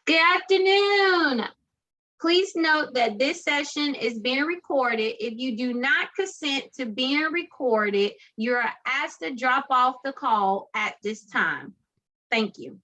Good afternoon. Please note that this session is being recorded. If you do not consent to being recorded, you are asked to drop off the call at this time. Thank you.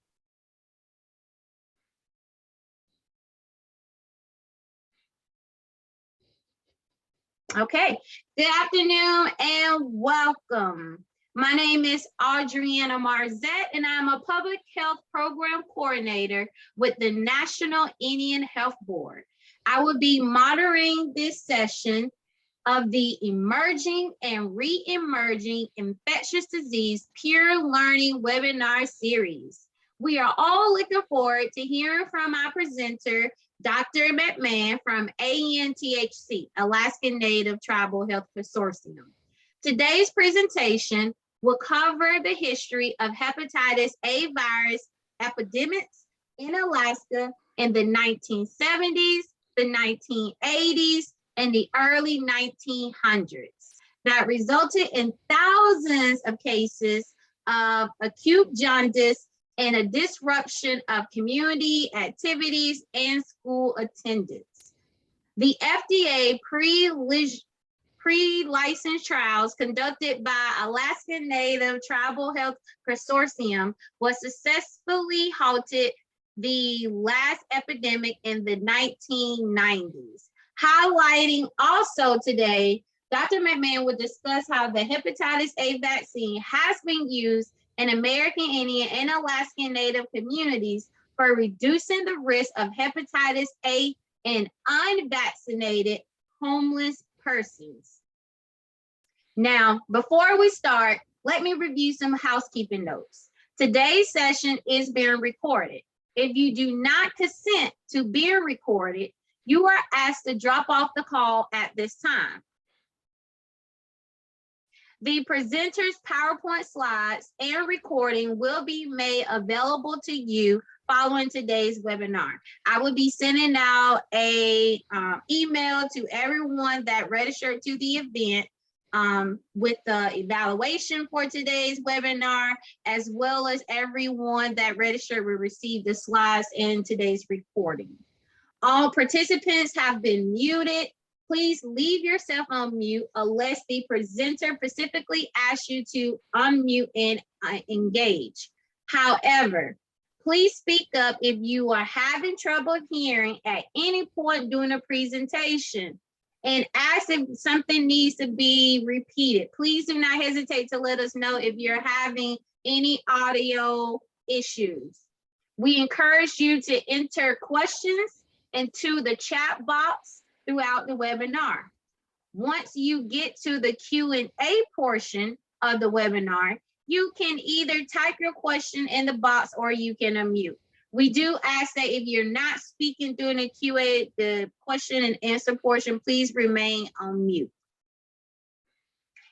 Okay, good afternoon and welcome. My name is Adriana Marzette, and I'm a public health program coordinator with the National Indian Health Board. I will be moderating this session of the Emerging and Re-emerging Infectious Disease Peer Learning webinar series. We are all looking forward to hearing from our presenter, Dr. McMahon from ANTHC, Alaskan Native Tribal Health Consortium. Today's presentation will cover the history of hepatitis A virus epidemics in Alaska in the 1970s, the 1980s, and the early 1900s that resulted in thousands of cases of acute jaundice and a disruption of community activities and school attendance. The FDA pre-licensure trials conducted by Alaskan Native Tribal Health Consortium was successfully halted the last epidemic in the 1990s. Highlighting also today, Dr. McMahon will discuss how the hepatitis A vaccine has been used in American Indian and Alaskan Native communities for reducing the risk of hepatitis A in unvaccinated homeless persons. Now, before we start, let me review some housekeeping notes. Today's session is being recorded. If you do not consent to being recorded, you are asked to drop off the call at this time. The presenter's PowerPoint slides and recording will be made available to you following today's webinar. I will be sending out a email to everyone that registered to the event with the evaluation for today's webinar, as well as everyone that registered will receive the slides in today's recording. All participants have been muted. Please leave yourself on mute unless the presenter specifically asks you to unmute and engage. However, please speak up if you are having trouble hearing at any point during the presentation, and ask if something needs to be repeated. Please do not hesitate to let us know if you're having any audio issues. We encourage you to enter questions into the chat box throughout the webinar. Once you get to the Q&A portion of the webinar, you can either type your question in the box or you can unmute. We do ask that if you're not speaking during the QA, the question and answer portion, please remain on mute.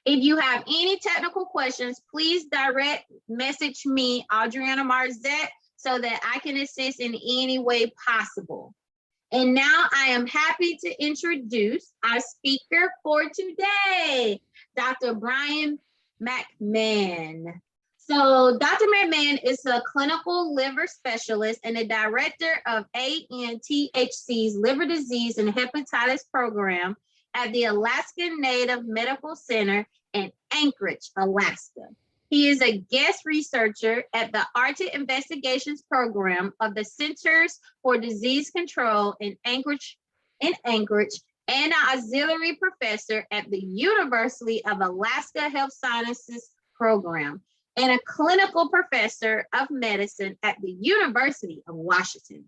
If you have any technical questions, please direct message me, Adriana Marzette, so that I can assist in any way possible. And now I am happy to introduce our speaker for today, Dr. Brian Mcmahon. So Dr. McMahon is a clinical liver specialist and the director of ANTHC's Liver Disease and Hepatitis Program at the Alaskan Native Medical Center in Anchorage, Alaska. He is a guest researcher at the Arctic Investigations Program of the Centers for Disease Control in Anchorage, and an auxiliary professor at the University of Alaska Health Sciences Program, and a clinical professor of medicine at the University of Washington.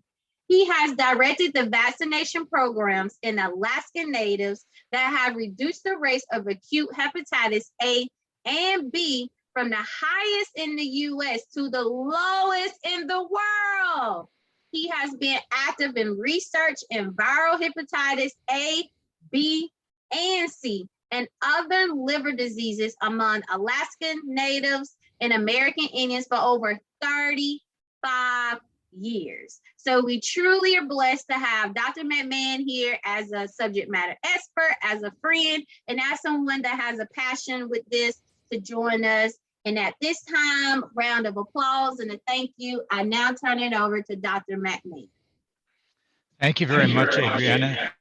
He has directed the vaccination programs in Alaskan Natives that have reduced the rates of acute hepatitis A and B from the highest in the US to the lowest in the world. He has been active in research in viral hepatitis A, B, and C, and other liver diseases among Alaskan Natives and American Indians for over 35 years. So we truly are blessed to have Dr. McMahon here as a subject matter expert, as a friend, and as someone that has a passion with this to join us. And at this time, round of applause and a thank you. I now turn it over to Dr. McMahon. Thank you very much, Adriana.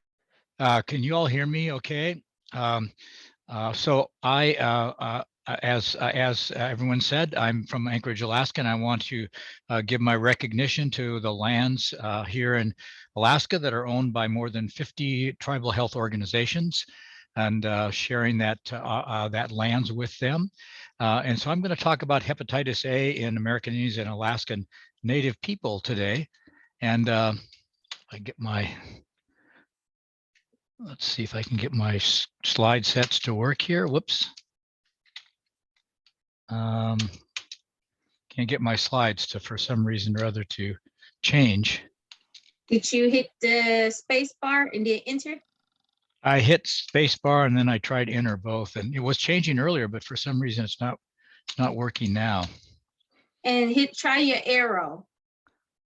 Can you all hear me okay? So as everyone said, I'm from Anchorage, Alaska, and I want to give my recognition to the lands here in Alaska that are owned by more than 50 tribal health organizations, and sharing that lands with them. And so I'm going to talk about hepatitis A in American Indians and Alaskan Native people today. And I get my, let's see if I can get my slide sets to work here. Whoops. Can't get my slides to, for some reason or other, to change. Did you hit the space bar and then enter? I hit space bar and then I tried enter both, and it was changing earlier, but for some reason it's not working now. And try your arrow.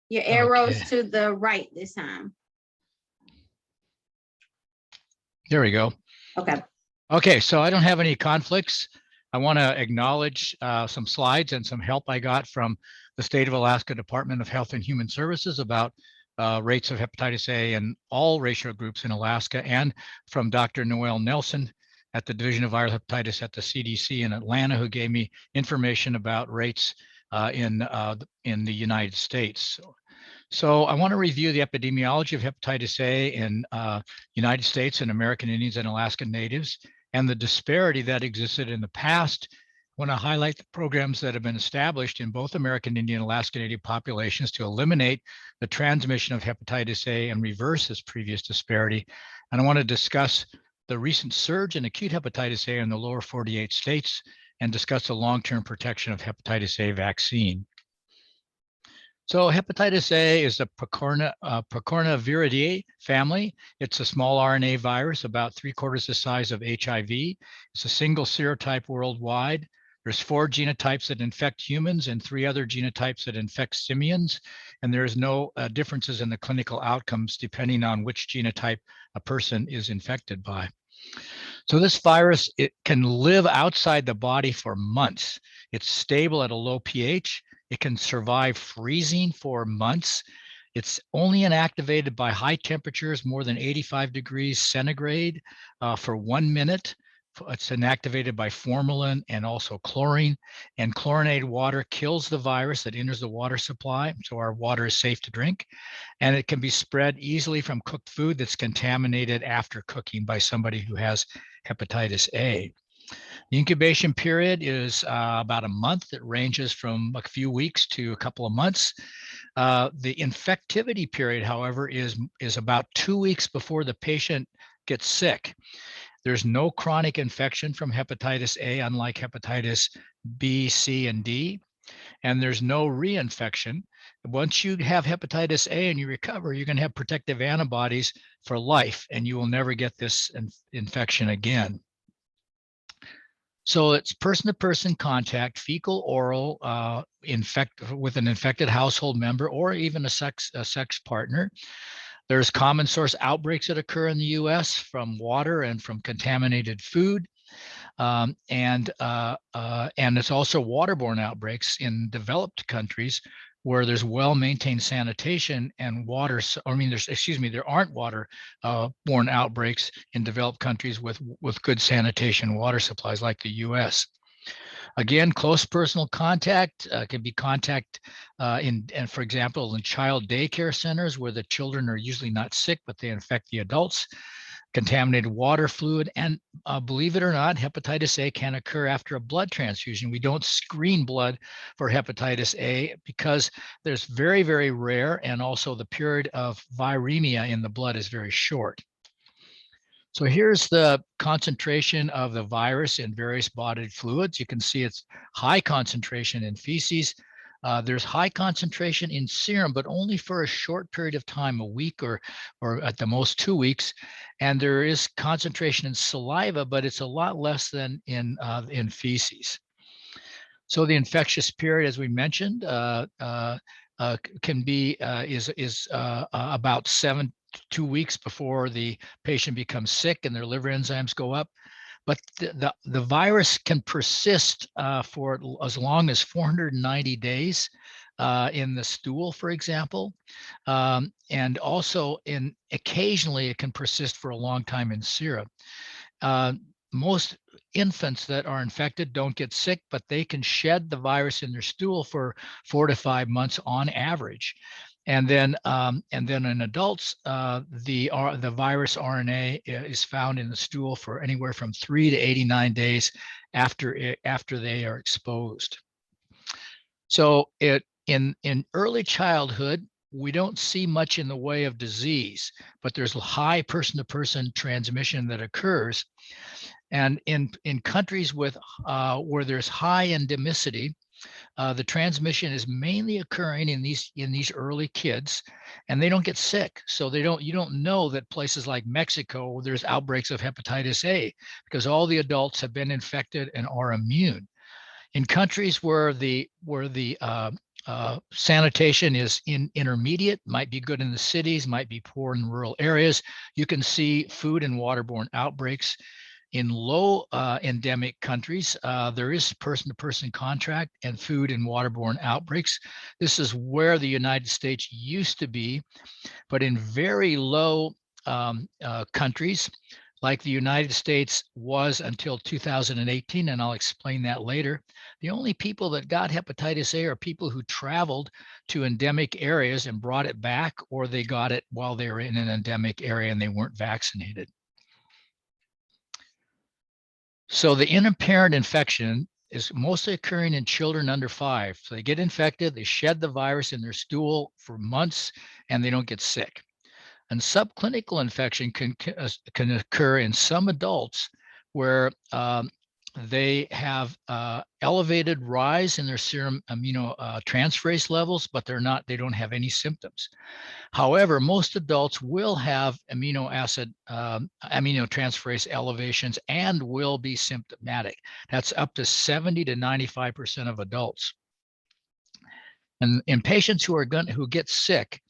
Your arrows to the right this time. There we go. Okay. Okay, so I don't have any conflicts. I want to acknowledge some slides and some help I got from the State of Alaska Department of Health and Human Services about rates of hepatitis A in all racial groups in Alaska, and from Dr. Noel Nelson at the Division of Viral Hepatitis at the CDC in Atlanta, who gave me information about rates in the United States. So I want to review the epidemiology of hepatitis A in United States and American Indians and Alaskan Natives, and the disparity that existed in the past. I want to highlight the programs that have been established in both American Indian and Alaska Native populations to eliminate the transmission of hepatitis A and reverse this previous disparity. And I want to discuss the recent surge in acute hepatitis A in the lower 48 states and discuss the long-term protection of hepatitis A vaccine. So hepatitis A is the Picornaviridae family. It's a small RNA virus, about 3/4 the size of HIV. It's a single serotype worldwide. There's 4 genotypes that infect humans and 3 other genotypes that infect simians. And there's no differences in the clinical outcomes depending on which genotype a person is infected by. So this virus, it can live outside the body for months. It's stable at a low pH. It can survive freezing for months. It's only inactivated by high temperatures, more than 85 degrees centigrade for 1 minute. It's inactivated by formalin and also chlorine, and chlorinated water kills the virus that enters the water supply, so our water is safe to drink. And it can be spread easily from cooked food that's contaminated after cooking by somebody who has hepatitis A. The incubation period is about a month. It ranges from a few weeks to a couple of months. The infectivity period, however, is about 2 weeks before the patient gets sick. There's no chronic infection from hepatitis A, unlike hepatitis B, C, and D. And there's no reinfection. Once you have hepatitis A and you recover, you're going to have protective antibodies for life, and you will never get this infection again. So it's person-to-person contact, fecal, oral, with an infected household member or even a sex partner. There's common source outbreaks that occur in the U.S. from water and from contaminated food. And it's also waterborne outbreaks in developed countries where there's well-maintained sanitation and water. There aren't water-borne outbreaks in developed countries with good sanitation water supplies like the U.S. Again, close personal contact can be contact for example, in child daycare centers where the children are usually not sick, but they infect the adults. Contaminated water, fluid, and believe it or not, hepatitis A can occur after a blood transfusion. We don't screen blood for hepatitis A because there's very, very rare, and also the period of viremia in the blood is very short. So here's the concentration of the virus in various bodily fluids. You can see it's high concentration in feces. There's high concentration in serum, but only for a short period of time, a week or at the most 2 weeks. And there is concentration in saliva, but it's a lot less than in feces. So the infectious period, as we mentioned, can be about 2 weeks before the patient becomes sick and their liver enzymes go up. But the virus can persist for as long as 490 days in the stool, for example. And also occasionally it can persist for a long time in serum. Most infants that are infected don't get sick, but they can shed the virus in their stool for 4 to 5 months on average. And then in adults, the virus RNA is found in the stool for anywhere from 3 to 89 days after they are exposed. So in early childhood, we don't see much in the way of disease, but there's high person-to-person transmission that occurs. And in countries with where there's high endemicity, the transmission is mainly occurring in these early kids, and they don't get sick. So you don't know that places like Mexico, there's outbreaks of hepatitis A because all the adults have been infected and are immune. In countries where the sanitation is intermediate, might be good in the cities, might be poor in rural areas, you can see food and waterborne outbreaks. In low endemic countries, there is person-to-person contact and food and waterborne outbreaks. This is where the United States used to be, but in very low countries, like the United States was until 2018, and I'll explain that later, the only people that got hepatitis A are people who traveled to endemic areas and brought it back, or they got it while they were in an endemic area and they weren't vaccinated. So the inapparent infection is mostly occurring in children under 5. So they get infected, they shed the virus in their stool for months, and they don't get sick. And subclinical infection can occur in some adults where they have elevated rise in their serum aminotransferase levels, but they don't have any symptoms. However, most adults will have aminotransferase elevations and will be symptomatic. That's up to 70 to 95% of adults. And in patients who get sick,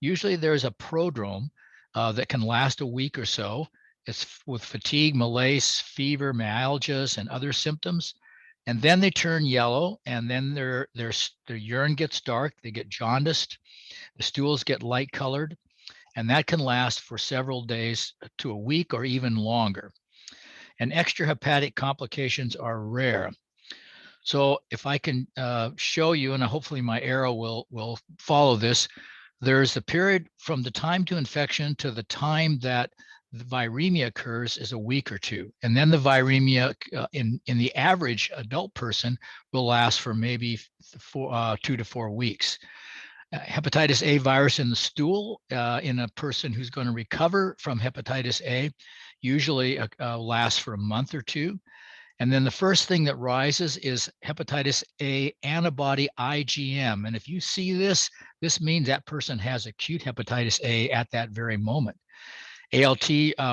usually there's a prodrome that can last a week or so. It's with fatigue, malaise, fever, myalgias, and other symptoms. And then they turn yellow, and then their urine gets dark. They get jaundiced. The stools get light colored, and that can last for several days to a week or even longer. And extrahepatic complications are rare. So if I can show you, and hopefully my arrow will follow this, there's a period from the time to infection to the time that the viremia occurs is a week or two. And then the viremia in the average adult person will last for maybe 2 to 4 weeks. Hepatitis A virus in the stool in a person who's going to recover from hepatitis A usually lasts for a month or two. And then the first thing that rises is hepatitis A antibody IgM. And if you see this, this means that person has acute hepatitis A at that very moment. ALT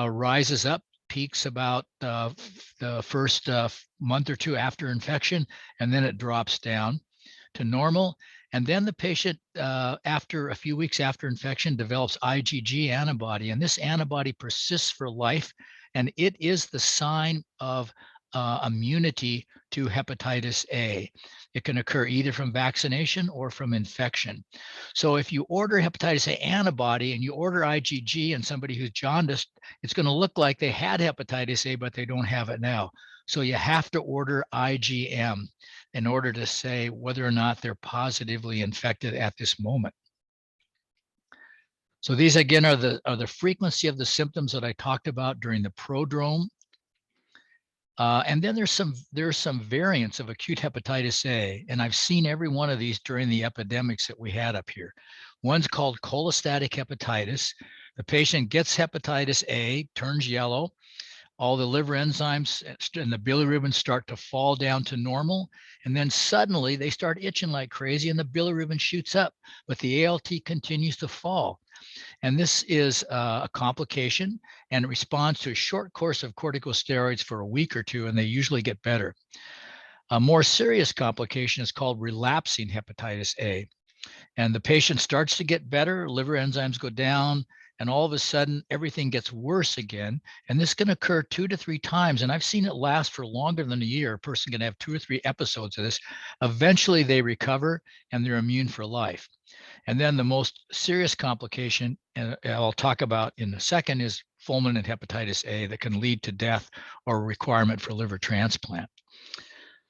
rises up, peaks about the first month or two after infection, and then it drops down to normal. And then the patient, after a few weeks after infection, develops IgG antibody. And this antibody persists for life, and it is the sign of immunity to hepatitis A. It can occur either from vaccination or from infection. So if you order hepatitis A antibody and you order IgG in somebody who's jaundiced, it's going to look like they had hepatitis A, but they don't have it now. So you have to order IgM in order to say whether or not they're positively infected at this moment. So these again are the frequency of the symptoms that I talked about during the prodrome. And then there's some variants of acute hepatitis A, and I've seen every one of these during the epidemics that we had up here. One's called cholestatic hepatitis. The patient gets hepatitis A, turns yellow. All the liver enzymes and the bilirubin start to fall down to normal, and then suddenly they start itching like crazy, and the bilirubin shoots up, but the ALT continues to fall. And this is a complication, and it responds to a short course of corticosteroids for a week or two, and they usually get better. A more serious complication is called relapsing hepatitis A. And the patient starts to get better, liver enzymes go down, and all of a sudden everything gets worse again. And this can occur 2 to 3 times. And I've seen it last for longer than a year. A person can have 2 or 3 episodes of this. Eventually they recover and they're immune for life. And then the most serious complication, and I'll talk about in a second, is fulminant hepatitis A that can lead to death or requirement for liver transplant.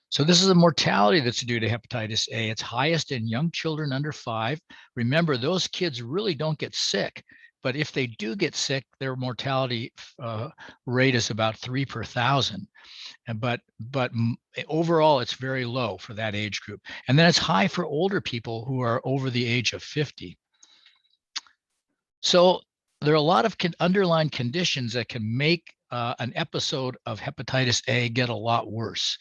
So this is a mortality that's due to hepatitis A. It's highest in young children under 5. Remember, those kids really don't get sick, but if they do get sick, their mortality rate is about 3 per 1,000. But overall, it's very low for that age group. And then it's high for older people who are over the age of 50. So there are a lot of underlying conditions that can make an episode of hepatitis A get a lot worse.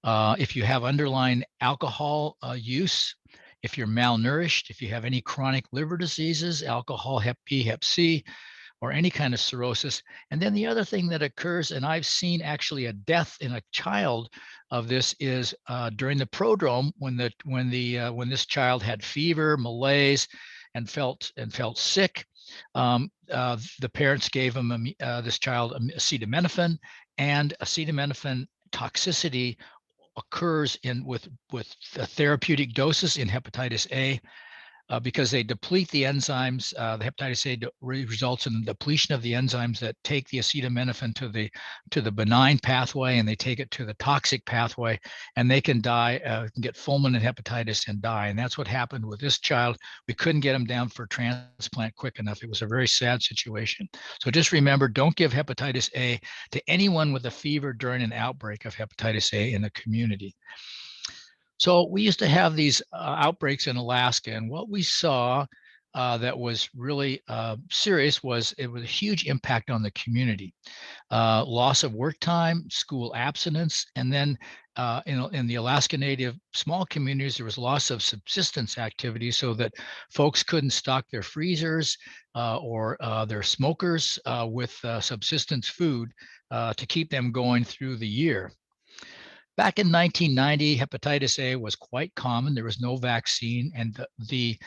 If you have underlying alcohol use, if you're malnourished, if you have any chronic liver diseases, alcohol, Hep B, Hep C, or any kind of cirrhosis. And then the other thing that occurs, and I've seen actually a death in a child of this, is during the prodrome when this child had fever, malaise, and felt sick. The parents gave him this child acetaminophen, and acetaminophen toxicity occurs with therapeutic doses in hepatitis A. Because they deplete the enzymes. The hepatitis A results in the depletion of the enzymes that take the acetaminophen to the benign pathway, and they take it to the toxic pathway, and they can die, can get fulminant hepatitis and die. And that's what happened with this child. We couldn't get him down for transplant quick enough. It was a very sad situation. So just remember, don't give hepatitis A to anyone with a fever during an outbreak of hepatitis A in the community. So we used to have these outbreaks in Alaska, and what we saw that was really serious was it was a huge impact on the community. Loss of work time, school abstinence, and then in the Alaska Native small communities, there was loss of subsistence activities so that folks couldn't stock their freezers or their smokers with subsistence food to keep them going through the year. Back in 1990, hepatitis A was quite common. There was no vaccine, and the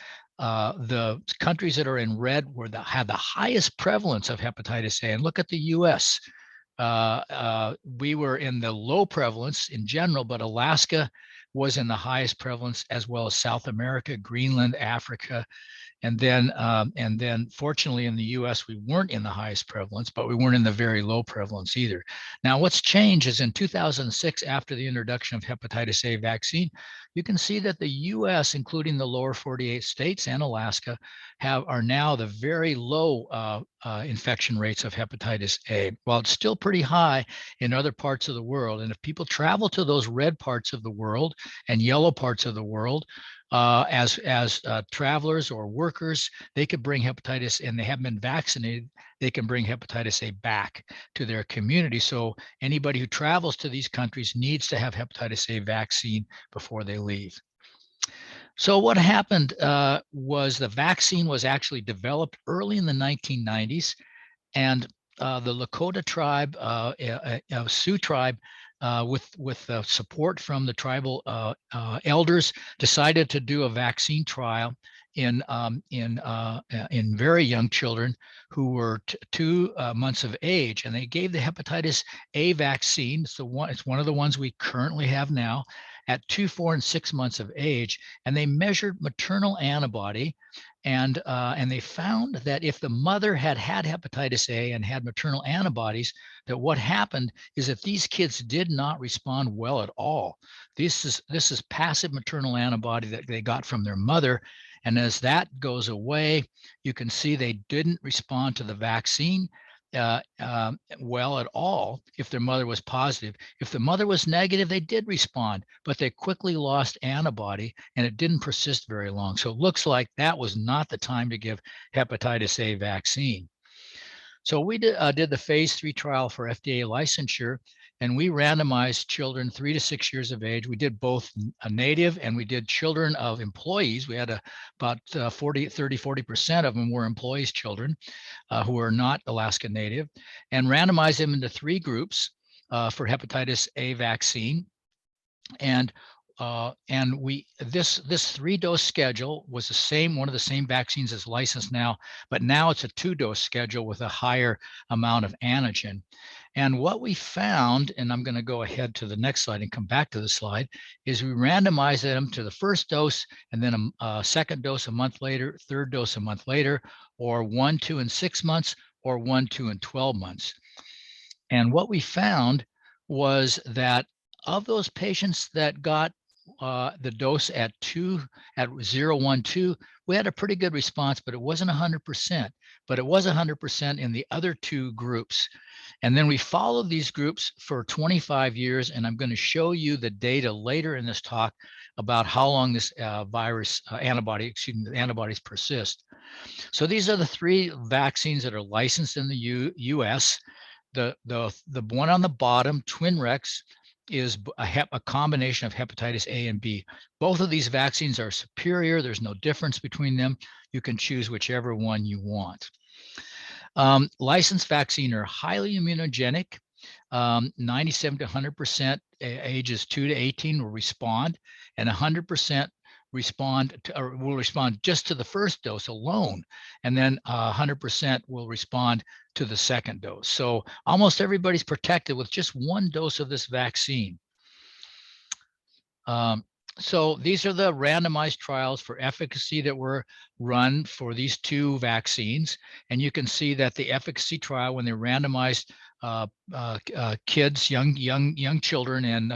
countries that are in red had the highest prevalence of hepatitis A. And look at the U.S. We were in the low prevalence in general, but Alaska was in the highest prevalence, as well as South America, Greenland, Africa. And then fortunately in the US, we weren't in the highest prevalence, but we weren't in the very low prevalence either. Now, what's changed is in 2006, after the introduction of hepatitis A vaccine, you can see that the US, including the lower 48 states and Alaska, are now the very low infection rates of hepatitis A. While it's still pretty high in other parts of the world. And if people travel to those red parts of the world and yellow parts of the world, as travelers or workers, they could bring hepatitis, and they haven't been vaccinated, they can bring hepatitis A back to their community. So anybody who travels to these countries needs to have hepatitis A vaccine before they leave. So what happened was the vaccine was actually developed early in the 1990s, and the Lakota tribe, Sioux tribe, with support from the tribal elders, decided to do a vaccine trial in very young children who were 2 months of age, and they gave the hepatitis A vaccine. It's one of the ones we currently have now at 2, 4, and 6 months of age, and they measured maternal antibody. And they found that if the mother had hepatitis A and had maternal antibodies, that what happened is that these kids did not respond well at all. This is passive maternal antibody that they got from their mother. And as that goes away, you can see they didn't respond to the vaccine well at all if their mother was positive. If the mother was negative, they did respond, but they quickly lost antibody and it didn't persist very long. So it looks like that was not the time to give hepatitis A vaccine. So we did the phase 3 trial for FDA licensure, and we randomized children 3 to 6 years of age. We did both a native and we did children of employees. We had about 40% of them were employees' children who are not Alaska Native, and randomized them into 3 groups for hepatitis A vaccine. And this 3-dose schedule was the same, one of the same vaccines as licensed now, but now it's a 2-dose schedule with a higher amount of antigen. And what we found, and I'm going to go ahead to the next slide and come back to the slide, is we randomized them to the first dose and then a second dose a month later, third dose a month later, or 1, 2, and 6 months, or 1, 2, and 12 months. And what we found was that of those patients that got the dose at 0, 1, 2, we had a pretty good response, but it wasn't 100%, but it was 100% in the other 2 groups. And then we followed these groups for 25 years, and I'm going to show you the data later in this talk about how long this antibodies persist. So these are the 3 vaccines that are licensed in the US. The one on the bottom, Twinrex, is a combination of hepatitis A and B. Both of these vaccines are superior. There's no difference between them. You can choose whichever one you want. Licensed vaccine are highly immunogenic. 97 to 100% ages 2 to 18 will respond, and 100% will respond just to the first dose alone, and then 100% will respond to the second dose. So almost everybody's protected with just 1 dose of this vaccine. So these are the randomized trials for efficacy that were run for these 2 vaccines, and you can see that the efficacy trial, when they randomized kids, young children,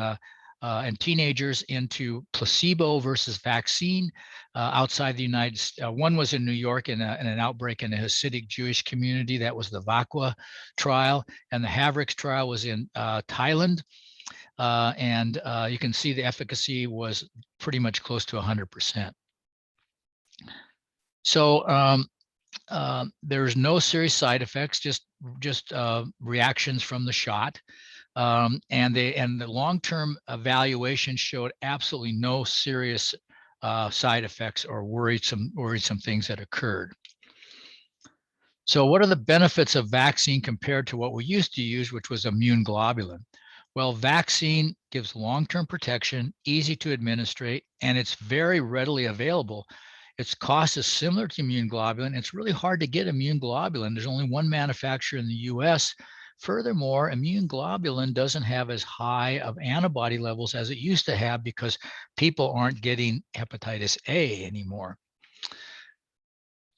and teenagers into placebo versus vaccine outside the United States. One was in New York in an outbreak in a Hasidic Jewish community. That was the VAQUA trial. And the Havrix trial was in Thailand. You can see the efficacy was pretty much close to 100%. So there's no serious side effects, just reactions from the shot. And the long-term evaluation showed absolutely no serious side effects or worrisome things that occurred. So what are the benefits of vaccine compared to what we used to use, which was immune globulin? Well, vaccine gives long-term protection, easy to administrate, and it's very readily available. Its cost is similar to immune globulin. It's really hard to get immune globulin. There's only 1 manufacturer in the US. Furthermore, immune globulin doesn't have as high of antibody levels as it used to have because people aren't getting hepatitis A anymore.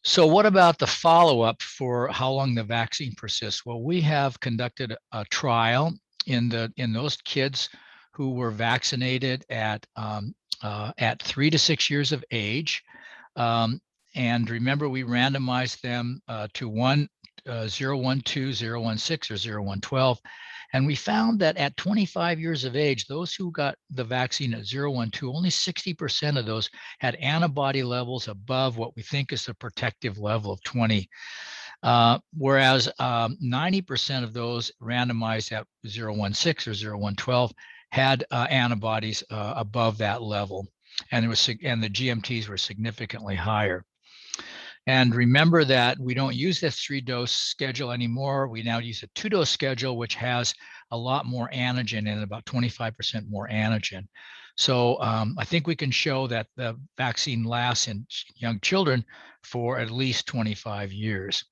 So what about the follow-up for how long the vaccine persists? Well, we have conducted a trial in those kids who were vaccinated at 3 to 6 years of age. And remember, we randomized them to 012, 016, or 0112. And we found that at 25 years of age, those who got the vaccine at 012, only 60% of those had antibody levels above what we think is the protective level of 20. Whereas 90% of those randomized at 016 or 0112 had antibodies above that level. And the GMTs were significantly higher. And remember that we don't use this 3-dose schedule anymore. We now use a 2-dose schedule, which has a lot more antigen and about 25% more antigen. So I think we can show that the vaccine lasts in young children for at least 25 years.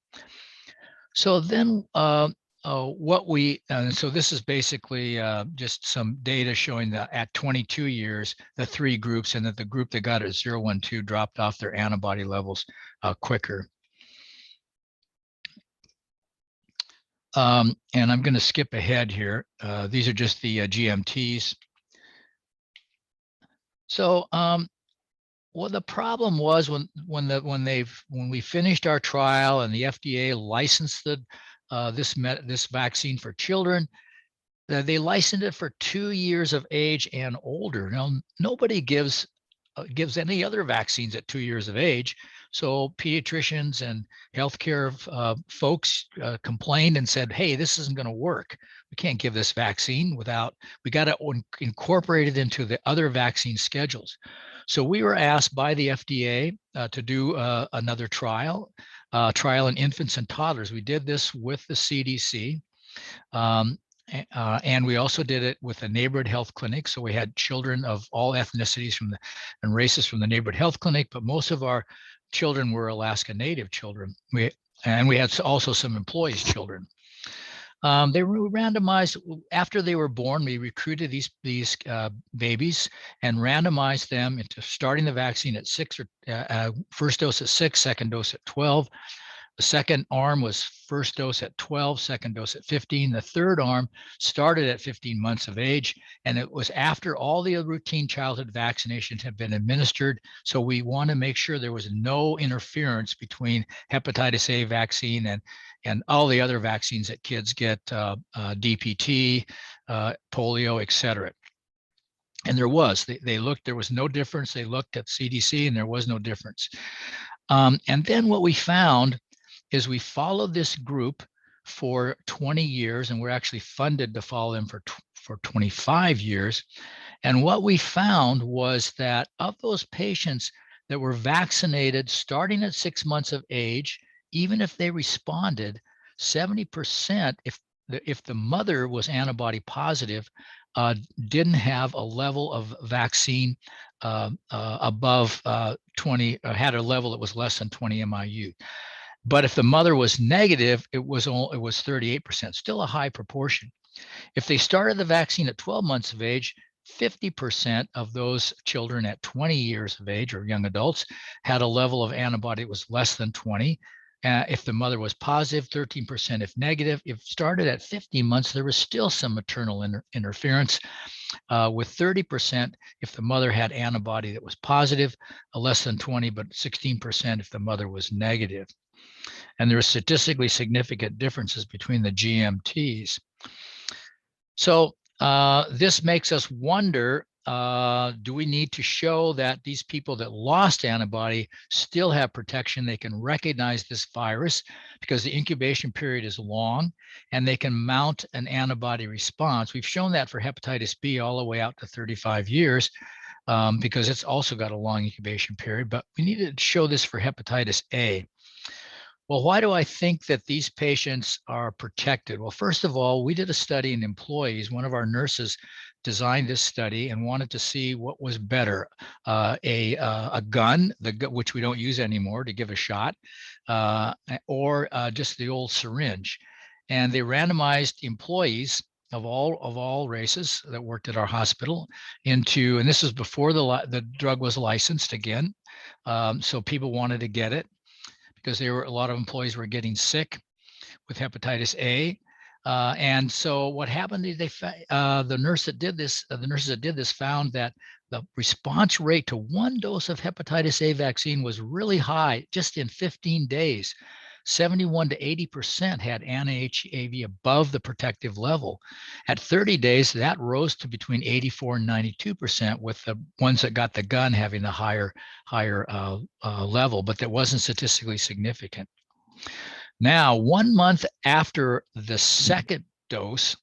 So then so this is basically just some data showing that at 22 years, the 3 groups, and that the group that got it 012 dropped off their antibody levels quicker. And I'm going to skip ahead here. These are just the GMTs. So well, the problem was when we finished our trial and the FDA licensed this vaccine for children, they licensed it for 2 years of age and older. Now, nobody gives any other vaccines at 2 years of age. So pediatricians and healthcare folks complained and said, hey, this isn't going to work. We can't give this vaccine we got to incorporate it into the other vaccine schedules. So we were asked by the FDA to do another trial in infants and toddlers. We did this with the CDC. And we also did it with a neighborhood health clinic. So we had children of all ethnicities and races from the neighborhood health clinic, but most of our children were Alaska Native children. We had also some employees' children. They were randomized after they were born. We recruited these babies and randomized them into starting the vaccine at 6 or first dose at 6, second dose at 12. The second arm was first dose at 12, second dose at 15. The third arm started at 15 months of age, and it was after all the routine childhood vaccinations had been administered. So we want to make sure there was no interference between hepatitis A vaccine and all the other vaccines that kids get, DPT, polio, et cetera. And there was, there was no difference. They looked at CDC and there was no difference. And then what we found is we followed this group for 20 years, and we're actually funded to follow them for 25 years. And what we found was that of those patients that were vaccinated starting at 6 months of age, even if they responded, 70%, if the mother was antibody positive, didn't have a level of vaccine above 20, had a level that was less than 20 MIU. But if the mother was negative, it was 38%, still a high proportion. If they started the vaccine at 12 months of age, 50% of those children at 20 years of age or young adults had a level of antibody that was less than 20. If the mother was positive, 13% if negative. If started at 15 months, there was still some maternal interference with 30% if the mother had antibody that was positive, less than 20, but 16% if the mother was negative. And there are statistically significant differences between the GMTs. So this makes us wonder, do we need to show that these people that lost antibody still have protection? They can recognize this virus because the incubation period is long and they can mount an antibody response. We've shown that for hepatitis B all the way out to 35 years because it's also got a long incubation period, but we need to show this for hepatitis A. Well, why do I think that these patients are protected? Well, first of all, we did a study in employees. One of our nurses designed this study and wanted to see what was better, a gun, which we don't use anymore to give a shot, or just the old syringe. And they randomized employees of all races that worked at our hospital into, and this was before the drug was licensed again, so people wanted to get it, because a lot of employees were getting sick with hepatitis A. And so what happened is the nurses that did this found that the response rate to one dose of hepatitis A vaccine was really high, just in 15 days. 71 to 80% had anti-HAV above the protective level. At 30 days, that rose to between 84 and 92%, with the ones that got the gun having a higher level, but that wasn't statistically significant. Now, 1 month after the second dose,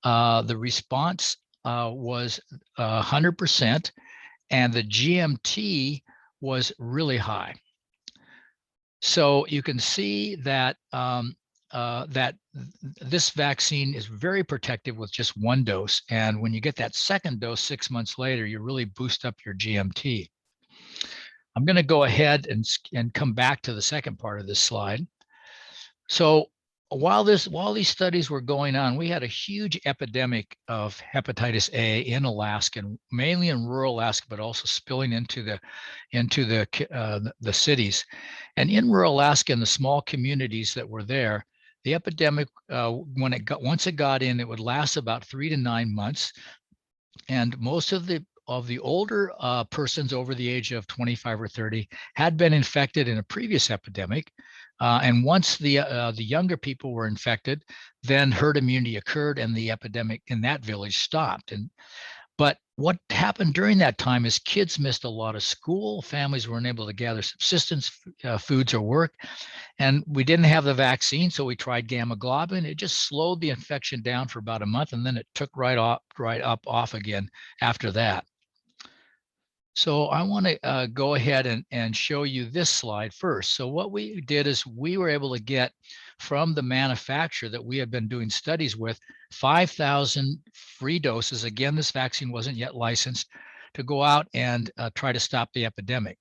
the response was 100%, and the GMT was really high. So you can see that that this vaccine is very protective with just one dose. And when you get that second dose 6 months later, you really boost up your GMT. I'm going to go ahead and come back to the second part of this slide. So while these studies were going on, we had a huge epidemic of hepatitis A in Alaska, mainly in rural Alaska, but also spilling into the cities. And in rural Alaska, in the small communities that were there, the epidemic, once it got in, it would last about 3 to 9 months, and most of the older persons over the age of 25 or 30 had been infected in a previous epidemic. And once the younger people were infected, then herd immunity occurred and the epidemic in that village stopped. But what happened during that time is kids missed a lot of school. Families weren't able to gather subsistence foods or work. And we didn't have the vaccine, so we tried gamma globulin. It just slowed the infection down for about a month, and then it took right off again after that. So I want to go ahead and show you this slide first. So what we did is we were able to get from the manufacturer that we had been doing studies with, 5,000 free doses. Again, this vaccine wasn't yet licensed, to go out and try to stop the epidemic.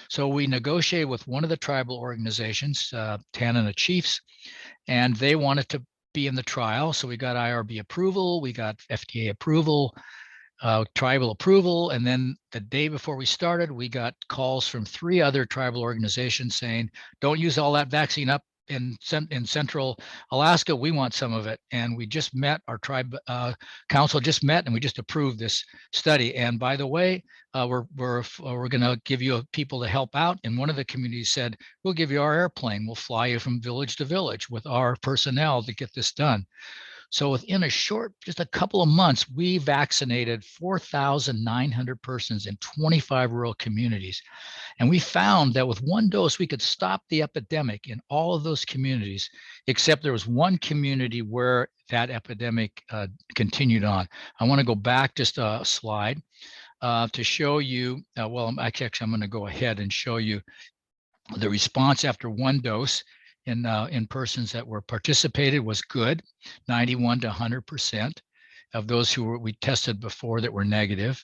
So we negotiated with one of the tribal organizations, Tanana Chiefs, and they wanted to be in the trial. So we got IRB approval, we got FDA approval, tribal approval. And then the day before we started, we got calls from 3 other tribal organizations saying, don't use all that vaccine up in central Alaska. We want some of it. And we just met, our tribe council just met, and we just approved this study. And by the way, we're going to give you people to help out. And one of the communities said, we'll give you our airplane. We'll fly you from village to village with our personnel to get this done. So within just a couple of months, we vaccinated 4,900 persons in 25 rural communities. And we found that with one dose, we could stop the epidemic in all of those communities, except there was one community where that epidemic continued on. I want to go back just a slide to show you, well, actually, I'm going to go ahead and show you the response after one dose in persons that were participated was good, 91 to 100% of those who we tested before that were negative.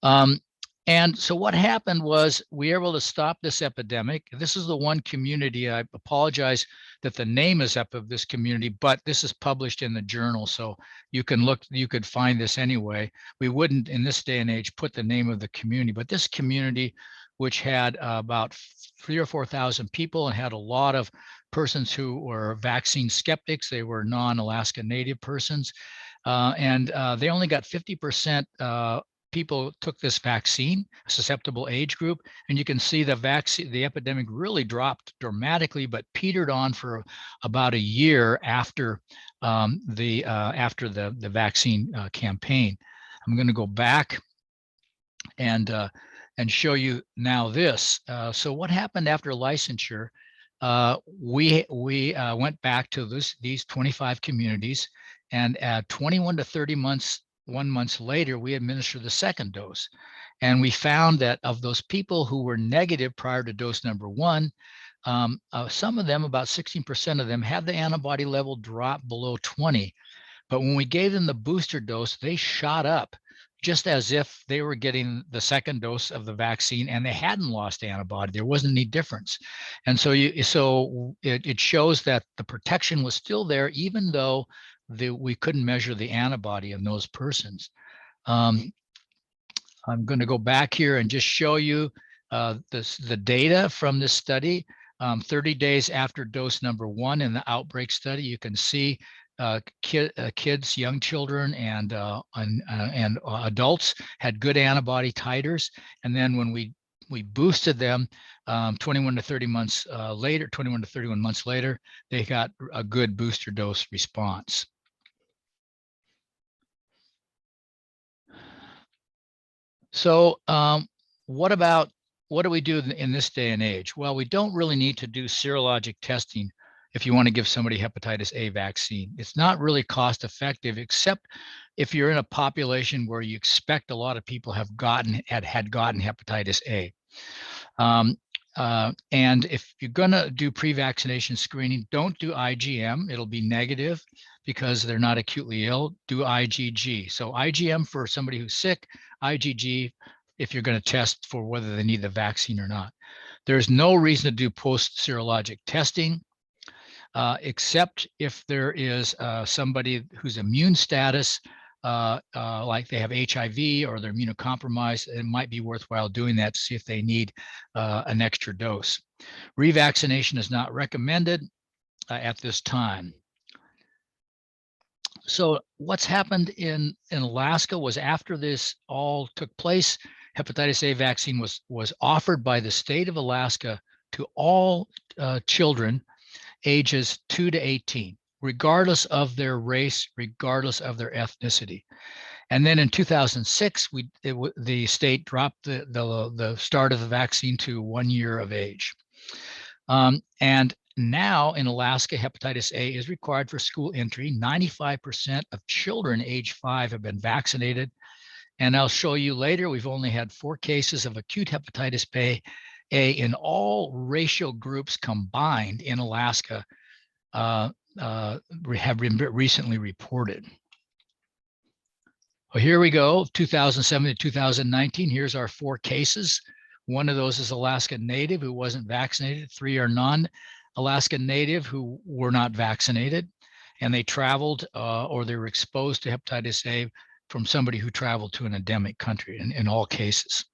And so what happened was we were able to stop this epidemic. This is the one community. I apologize that the name is up of this community, but this is published in the journal. So you can look, you could find this anyway. We wouldn't in this day and age put the name of the community, but this community, which had about 3,000 or 4,000 people and had a lot of persons who were vaccine skeptics. They were non-Alaska Native persons. And they only got 50% people took this vaccine, a susceptible age group. And you can see the epidemic really dropped dramatically, but petered on for about a year after the vaccine campaign. I'm going to go back and show you now this. So what happened after licensure? We went back to these 25 communities, and at 21 to 30 months, 1 month later, we administered the second dose. And we found that of those people who were negative prior to dose number 1, some of them, about 16% of them, had the antibody level drop below 20. But when we gave them the booster dose, they shot up, just as if they were getting the second dose of the vaccine and they hadn't lost antibody. There wasn't any difference. And so it shows that the protection was still there, even though we couldn't measure the antibody in those persons. I'm going to go back here and just show you the data from this study. 30 days after dose number 1 in the outbreak study, you can see kids, young children, and adults had good antibody titers. And then when we boosted them 21 to 31 months later, they got a good booster dose response. So what do we do in this day and age? Well, we don't really need to do serologic testing if you want to give somebody hepatitis A vaccine. It's not really cost effective, except if you're in a population where you expect a lot of people had gotten hepatitis A. And if you're going to do pre-vaccination screening, don't do IgM. It'll be negative because they're not acutely ill. Do IgG. So IgM for somebody who's sick, IgG if you're going to test for whether they need the vaccine or not. There's no reason to do post-serologic testing, except if there is somebody whose immune status, like they have HIV or they're immunocompromised, it might be worthwhile doing that to see if they need an extra dose. Revaccination is not recommended at this time. So what's happened in Alaska was after this all took place, hepatitis A vaccine was offered by the state of Alaska to all children ages 2 to 18, regardless of their race, regardless of their ethnicity. And then in 2006, the state dropped the start of the vaccine to 1 year of age. And now in Alaska, hepatitis A is required for school entry. 95% of children age 5 have been vaccinated. And I'll show you later, we've only had 4 cases of acute hepatitis A in all racial groups combined in Alaska have been recently reported. Well, here we go, 2007 to 2019. Here's our 4 cases. One of those is Alaskan Native who wasn't vaccinated. 3 are non-Alaskan Native who were not vaccinated, and they traveled or they were exposed to hepatitis A from somebody who traveled to an endemic country in all cases.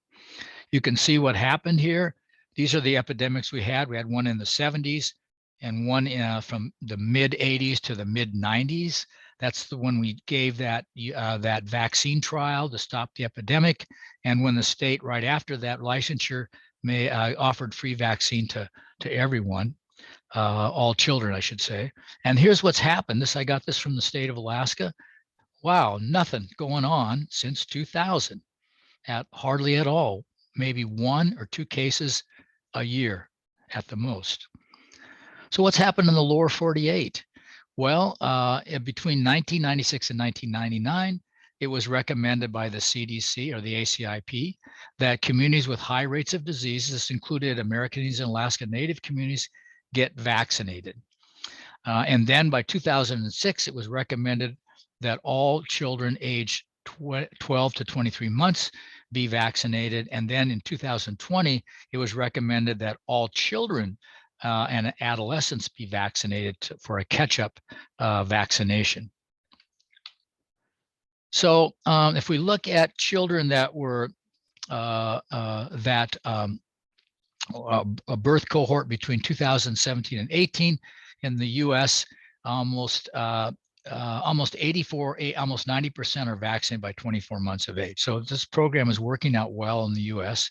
You can see what happened here. These are the epidemics we had. We had one in the 70s and one from the mid 80s to the mid 90s. That's the one we gave that vaccine trial to stop the epidemic. And when the state right after that licensure offered free vaccine to everyone, all children, I should say. And here's what's happened. I got this from the state of Alaska. Wow, nothing going on since 2000, hardly at all. Maybe 1 or 2 cases a year at the most. So what's happened in the lower 48? Well, between 1996 and 1999, it was recommended by the CDC or the ACIP that communities with high rates of disease, this included American Indian and Alaska Native communities, get vaccinated. And then by 2006, it was recommended that all children aged 12 to 23 months be vaccinated. And then in 2020, it was recommended that all children and adolescents be vaccinated for a catch-up vaccination. So if we look at children that were a birth cohort between 2017 and 18 in the U.S., almost 90% are vaccinated by 24 months of age. So this program is working out well in the U.S.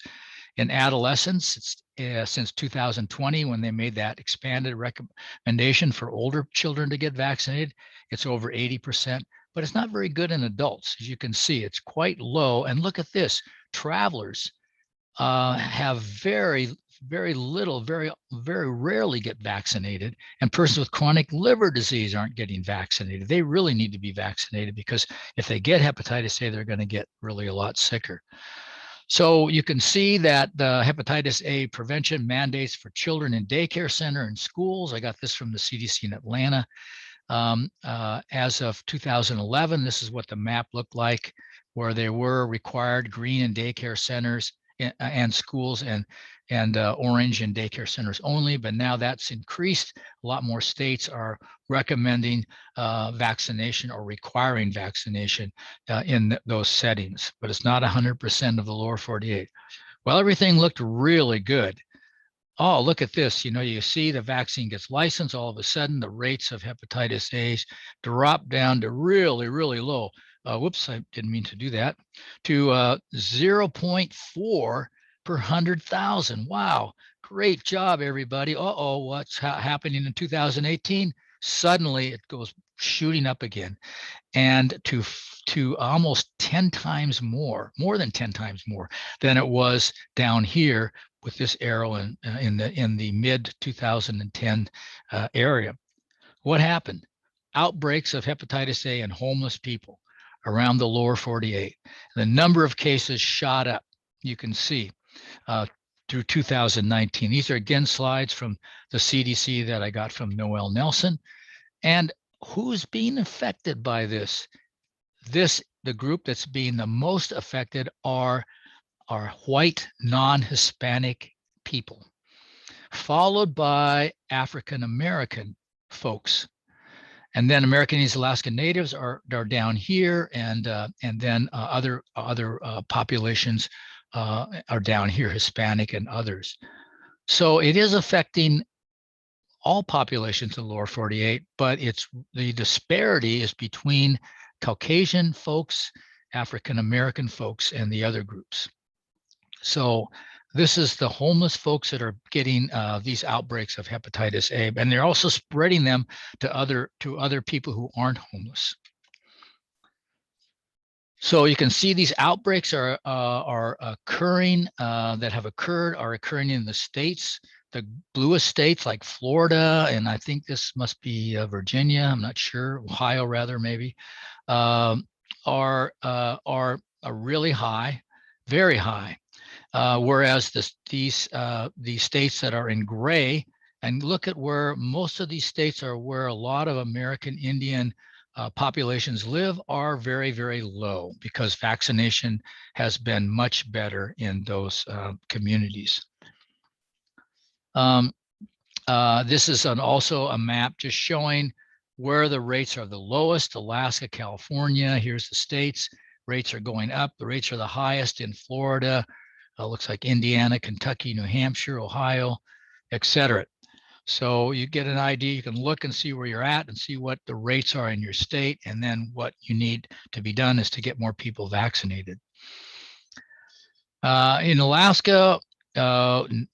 In adolescents, since 2020, when they made that expanded recommendation for older children to get vaccinated, it's over 80%, but it's not very good in adults. As you can see, it's quite low. And look at this, travelers have very little, very rarely get vaccinated, and persons with chronic liver disease aren't getting vaccinated. They really need to be vaccinated because if they get hepatitis A, they're going to get really a lot sicker. So you can see that the hepatitis A prevention mandates for children in daycare center and schools. I got this from the CDC in Atlanta. As of 2011, this is what the map looked like, where there were required green in daycare centers and schools and orange in daycare centers only, but now that's increased. A lot more states are recommending vaccination or requiring vaccination in those settings, but it's not 100% of the lower 48. Well, everything looked really good. Oh, look at this. You see the vaccine gets licensed, all of a sudden the rates of hepatitis A drop down to really, really low. Whoops, I didn't mean to do that, to 0.4 per 100,000. Wow, great job, everybody. What's happening in 2018? Suddenly it goes shooting up again, and to almost 10 times more than 10 times more than it was down here with this arrow in the mid 2010 area. What happened? Outbreaks of hepatitis A in homeless people around the lower 48. The number of cases shot up, you can see, through 2019. These are again slides from the CDC that I got from Noel Nelson. And who's being affected by this? The group that's being the most affected are white non-Hispanic people, followed by African American folks. And then American Indians, Alaska Natives are down here, and then other populations are down here, Hispanic and others. So it is affecting all populations in the lower 48, but the disparity is between Caucasian folks, African American folks, and the other groups. So this is the homeless folks that are getting these outbreaks of hepatitis A, and they're also spreading them to other people who aren't homeless. So you can see these outbreaks are occurring, that have occurred, are occurring in the states. The bluest states like Florida, and I think this must be Virginia, I'm not sure, Ohio rather, maybe, are really high, very high. Whereas these states that are in gray and look at where most of these states are, where a lot of American Indian populations live, are very, very low, because vaccination has been much better in those communities. This is also a map just showing where the rates are the lowest. Alaska, California, here's the states. Rates are going up. The rates are the highest in Florida. Looks like Indiana, Kentucky, New Hampshire, Ohio, etc. So you get an idea. You can look and see where you're at and see what the rates are in your state. And then what you need to be done is to get more people vaccinated. In Alaska,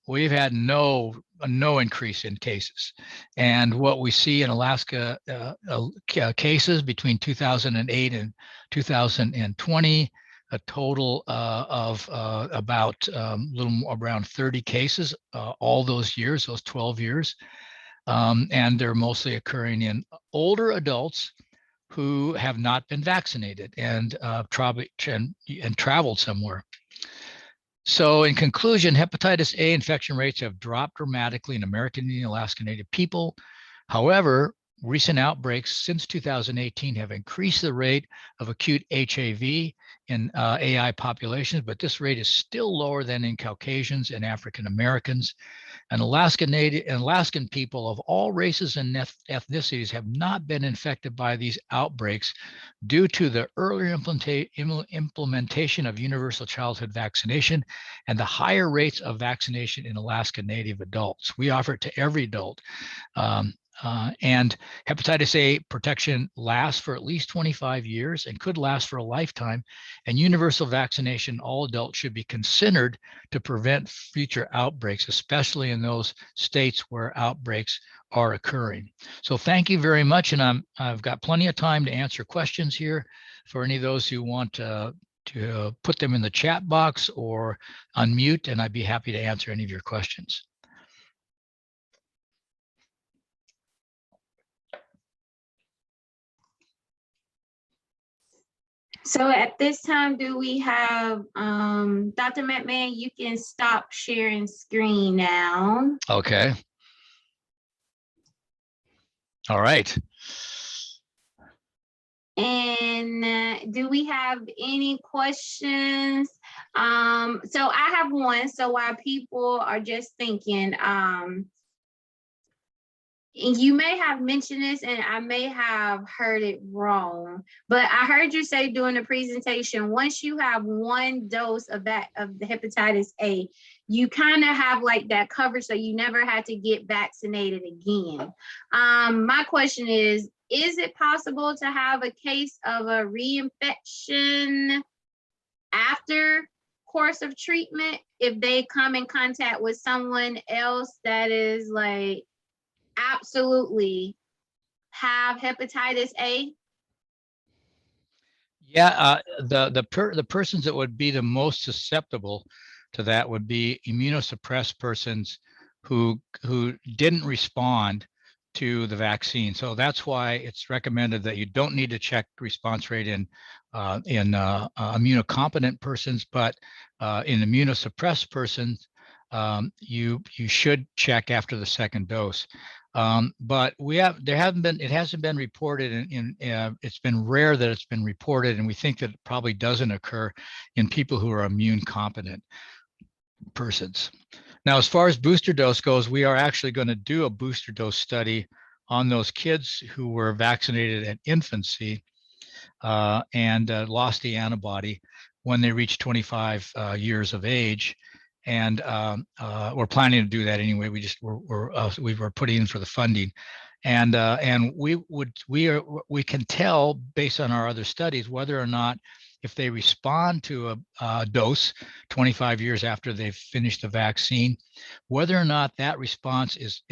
we've had no increase in cases. And what we see in Alaska cases between 2008 and 2020, a total of about little more, around 30 cases all those years, those 12 years. And they're mostly occurring in older adults who have not been vaccinated and traveled somewhere. So in conclusion, hepatitis A infection rates have dropped dramatically in American Indian Alaska Native people. However, recent outbreaks since 2018 have increased the rate of acute HAV in AI populations, but this rate is still lower than in Caucasians and African Americans. And Alaskan people of all races and ethnicities have not been infected by these outbreaks due to the earlier implementation of universal childhood vaccination and the higher rates of vaccination in Alaska Native adults. We offer it to every adult. And hepatitis A protection lasts for at least 25 years and could last for a lifetime. And universal vaccination, all adults should be considered to prevent future outbreaks, especially in those states where outbreaks are occurring. So thank you very much. And I've got plenty of time to answer questions here for any of those who want to put them in the chat box or unmute, and I'd be happy to answer any of your questions. So at this time, do we have, Dr. McMahon, you can stop sharing screen now. Okay. All right. And do we have any questions? So I have one. So while people are just thinking, and you may have mentioned this and I may have heard it wrong, but I heard you say during the presentation, once you have one dose of the hepatitis A, you kind of have like that coverage, so you never had to get vaccinated again. My question is it possible to have a case of a reinfection after course of treatment if they come in contact with someone else that is like absolutely have hepatitis A? Yeah, the persons that would be the most susceptible to that would be immunosuppressed persons who didn't respond to the vaccine. So that's why it's recommended that you don't need to check response rate in immunocompetent persons, but in immunosuppressed persons, you should check after the second dose. But it hasn't been reported it's been rare that it's been reported, and we think that it probably doesn't occur in people who are immune competent persons. Now, as far as booster dose goes, we are actually going to do a booster dose study on those kids who were vaccinated at infancy and lost the antibody when they reached 25 years of age. And we're planning to do that anyway. We were putting in for the funding, and we can tell based on our other studies whether or not, if they respond to a dose 25 years after they've finished the vaccine, whether or not that response is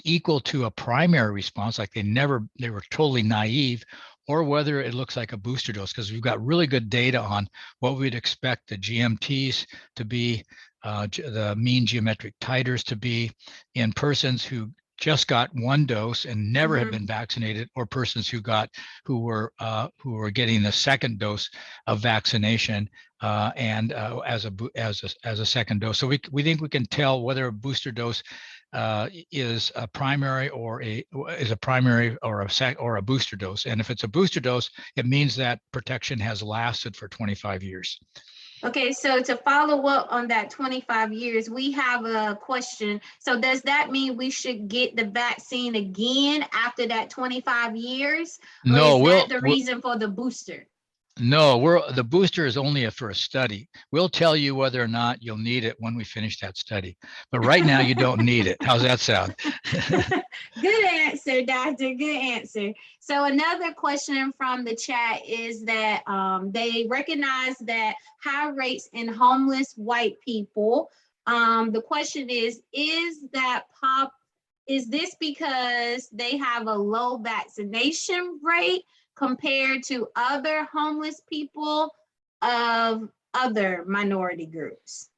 equal to a primary response, like they were totally naive, or whether it looks like a booster dose, because we've got really good data on what we'd expect the GMTs to be, the mean geometric titers to be in persons who just got one dose and never had been vaccinated, or persons who were getting the second dose of vaccination and as a second dose. So we think we can tell whether a booster dose is a primary or a booster dose. And if it's a booster dose, it means that protection has lasted for 25 years. Okay, so to follow up on that 25 years, we have a question. So does that mean we should get the vaccine again after that 25 years? Or No, is that the reason for the booster? No, the booster is only for a study. We'll tell you whether or not you'll need it when we finish that study. But right now you don't need it. How's that sound? Good answer, Doctor. Good answer. So another question from the chat is that they recognize that high rates in homeless white people. The question is this because they have a low vaccination rate compared to other homeless people of other minority groups?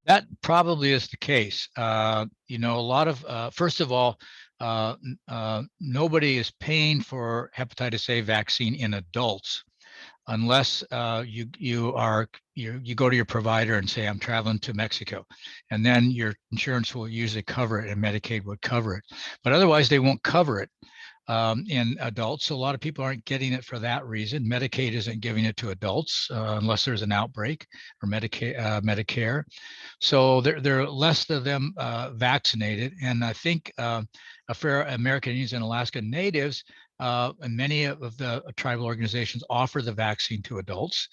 That probably is the case. You know, a lot of, first of all, nobody is paying for hepatitis A vaccine in adults unless you go to your provider and say, I'm traveling to Mexico, and then your insurance will usually cover it and Medicaid would cover it. But otherwise, they won't cover it in adults. So a lot of people aren't getting it for that reason. Medicaid isn't giving it to adults unless there's an outbreak, or Medicare. So there are less of them vaccinated. And I think a fair American Indians and Alaska Natives and many of the tribal organizations offer the vaccine to adults,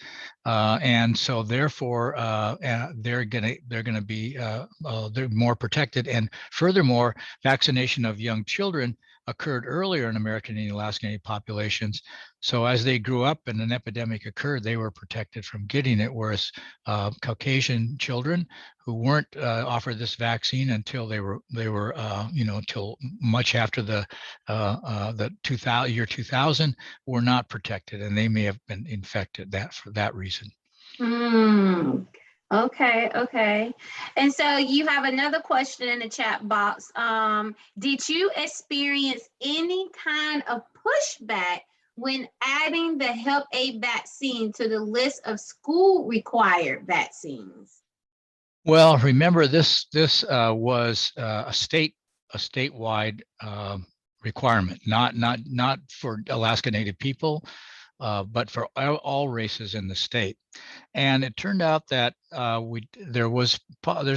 and so therefore they're gonna be they're more protected. And furthermore, vaccination of young children occurred earlier in American Indian Alaska Native populations. So as they grew up and an epidemic occurred, they were protected from getting it, whereas Caucasian children who weren't offered this vaccine until they were you know, until much after the year 2000 were not protected, and they may have been infected for that reason. Okay. And so you have another question in the chat box. Did you experience any kind of pushback when adding the Hep A vaccine to the list of school required vaccines? Well, remember this was a statewide requirement, not for Alaska Native people, but for all races in the state. And it turned out that there's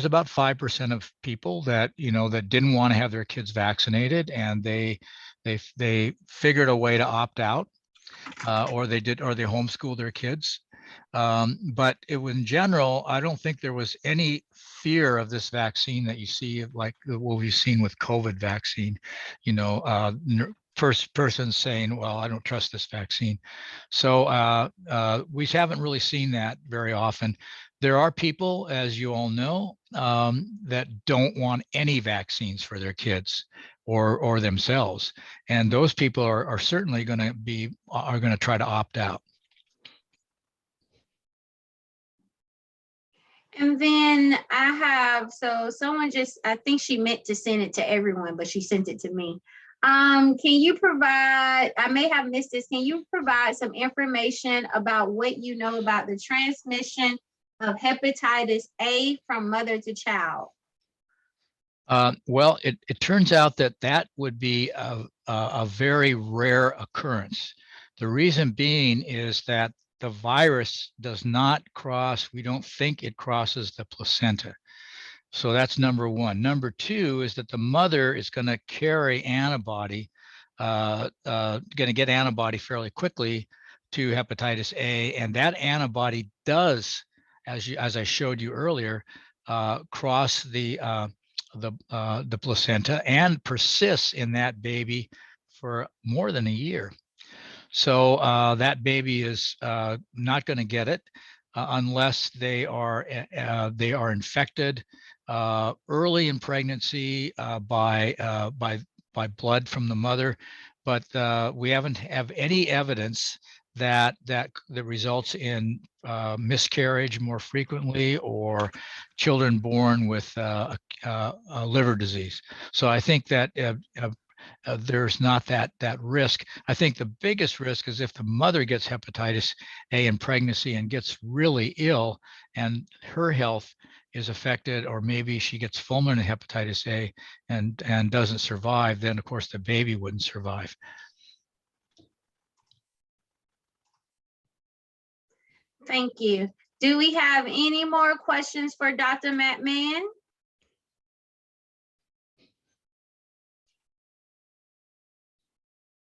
about 5% of people that, you know, that didn't want to have their kids vaccinated, and they figured a way to opt out, or they homeschooled their kids. But in general, I don't think there was any fear of this vaccine that you see, like what we've seen with COVID vaccine, you know, first person saying, well, I don't trust this vaccine. So we haven't really seen that very often. There are people, as you all know, that don't want any vaccines for their kids or themselves. And those people are certainly going to try to opt out. And then I have, so someone I think she meant to send it to everyone, but she sent it to me. Can you provide, I may have missed this, can you provide some information about what you know about the transmission of hepatitis A from mother to child? Well, it turns out that would be a very rare occurrence. The reason being is that the virus does not cross, we don't think it crosses the placenta. So that's number one. Number two is that the mother is going to carry antibody, going to get antibody fairly quickly to hepatitis A, and that antibody does, as I showed you earlier, cross the placenta and persists in that baby for more than a year. So that baby is not going to get it unless they are infected early in pregnancy by blood from the mother. But we haven't have any evidence that results in miscarriage more frequently, or children born with a liver disease. So I think that there's not that risk. I think the biggest risk is if the mother gets hepatitis A in pregnancy and gets really ill and her health is affected, or maybe she gets fulminant hepatitis A and doesn't survive, then of course the baby wouldn't survive. Thank you. Do we have any more questions for Dr. McMahon?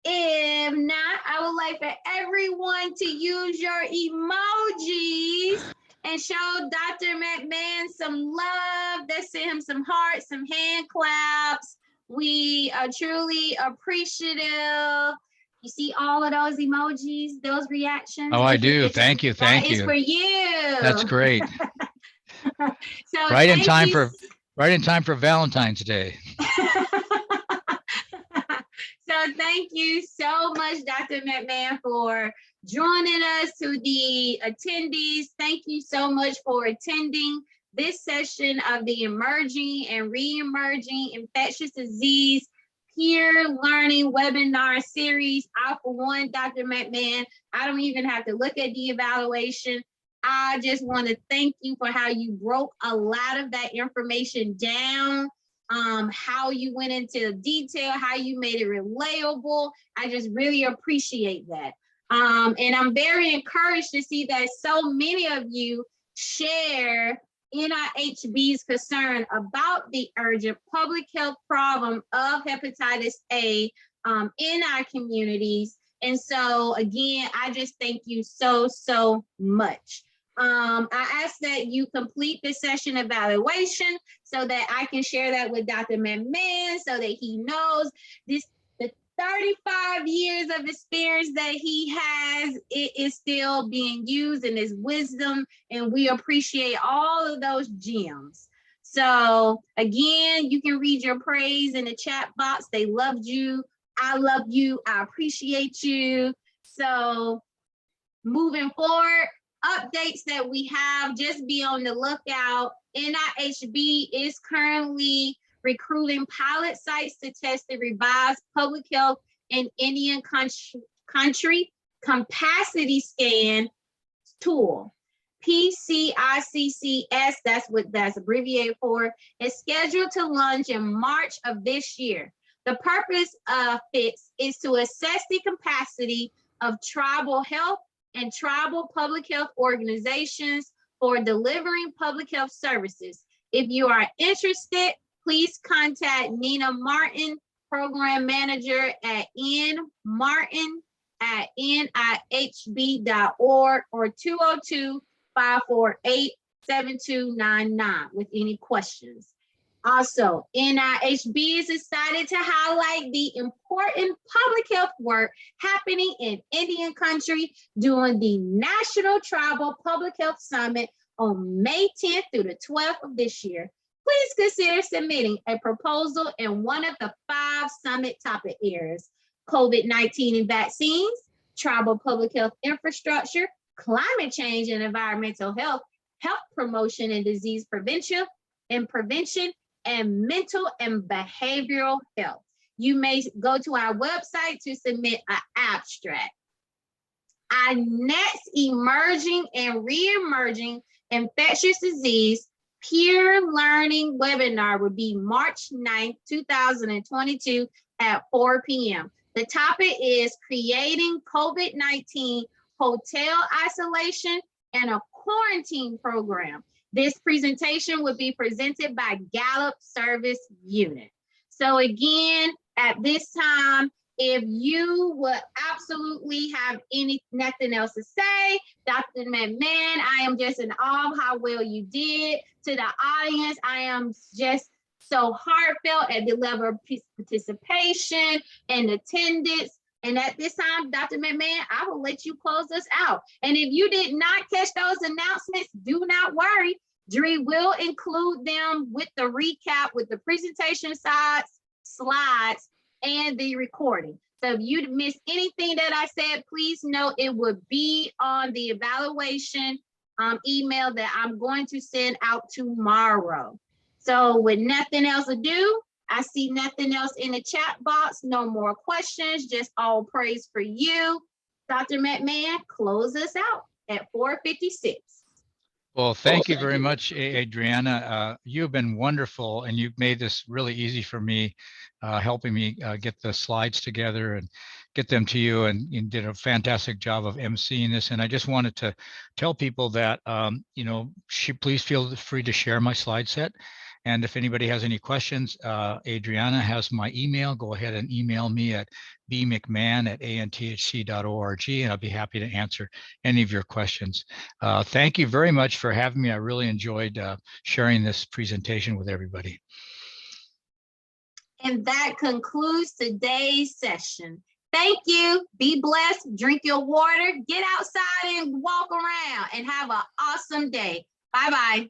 If not, I would like for everyone to use your emojis and show Dr. McMahon some love. Let's send him some hearts, some hand claps. We are truly appreciative. You see all of those emojis, those reactions? Oh, I do. Thank you. Thank that you. is for you. That's great. So right in time for Valentine's Day. So thank you so much, Dr. McMahon, for joining us. To the attendees, thank you so much for attending this session of the Emerging and Re-emerging Infectious Disease Peer Learning Webinar Series. I, for one, Dr. McMahon, I don't even have to look at the evaluation. I just want to thank you for how you broke a lot of that information down, how you went into detail, how you made it relatable. I just really appreciate that. And I'm very encouraged to see that so many of you share NIHB's concern about the urgent public health problem of hepatitis A in our communities. And so again, I just thank you so much. I ask that you complete the session evaluation so that I can share that with Dr. McMahon so that he knows the 35 years of experience that he has, it is still being used in his wisdom, and we appreciate all of those gems. So again, you can read your praise in the chat box. They loved you. I love you. I appreciate you. So moving forward, updates that we have, just be on the lookout. NIHB is currently recruiting pilot sites to test the revised public health and Indian country capacity scan tool. PCICCS, that's what that's abbreviated for, is scheduled to launch in March of this year. The purpose of it is to assess the capacity of tribal health and tribal public health organizations for delivering public health services. If you are interested, please contact Nina Martin, Program Manager at nmartin@nihb.org or 202-548-7299 with any questions. Also, NIHB is excited to highlight the important public health work happening in Indian country during the National Tribal Public Health Summit on May 10th through the 12th of this year. Please consider submitting a proposal in one of the 5 summit topic areas: COVID-19 and vaccines, tribal public health infrastructure, climate change and environmental health, health promotion and disease prevention, and mental and behavioral health. You may go to our website to submit an abstract. Our next emerging and re-emerging infectious disease peer learning webinar will be March 9th, 2022 at 4 p.m. The topic is creating COVID-19 hotel isolation and a quarantine program. This presentation will be presented by Gallup Service Unit. So again, at this time, if you would absolutely have nothing else to say, Dr. McMahon, I am just in awe of how well you did. To the audience, I am just so heartfelt at the level of participation and attendance. And at this time, Dr. McMahon, I will let you close us out. And if you did not catch those announcements, do not worry. Dree will include them with the recap, with the presentation slides, and the recording. So if you missed anything that I said, please note it would be on the evaluation email that I'm going to send out tomorrow. So with nothing else to do, I see nothing else in the chat box. No more questions, just all praise for you. Dr. McMahon, close us out at 4:56. Well, thank you very much, Adriana. You've been wonderful, and you've made this really easy for me, helping me get the slides together and get them to you, and you did a fantastic job of emceeing this. And I just wanted to tell people that, please feel free to share my slide set. And if anybody has any questions, Adriana has my email. Go ahead and email me at bmcmahon@anthc.org, and I'll be happy to answer any of your questions. Thank you very much for having me. I really enjoyed sharing this presentation with everybody. And that concludes today's session. Thank you. Be blessed. Drink your water. Get outside and walk around and have an awesome day. Bye-bye.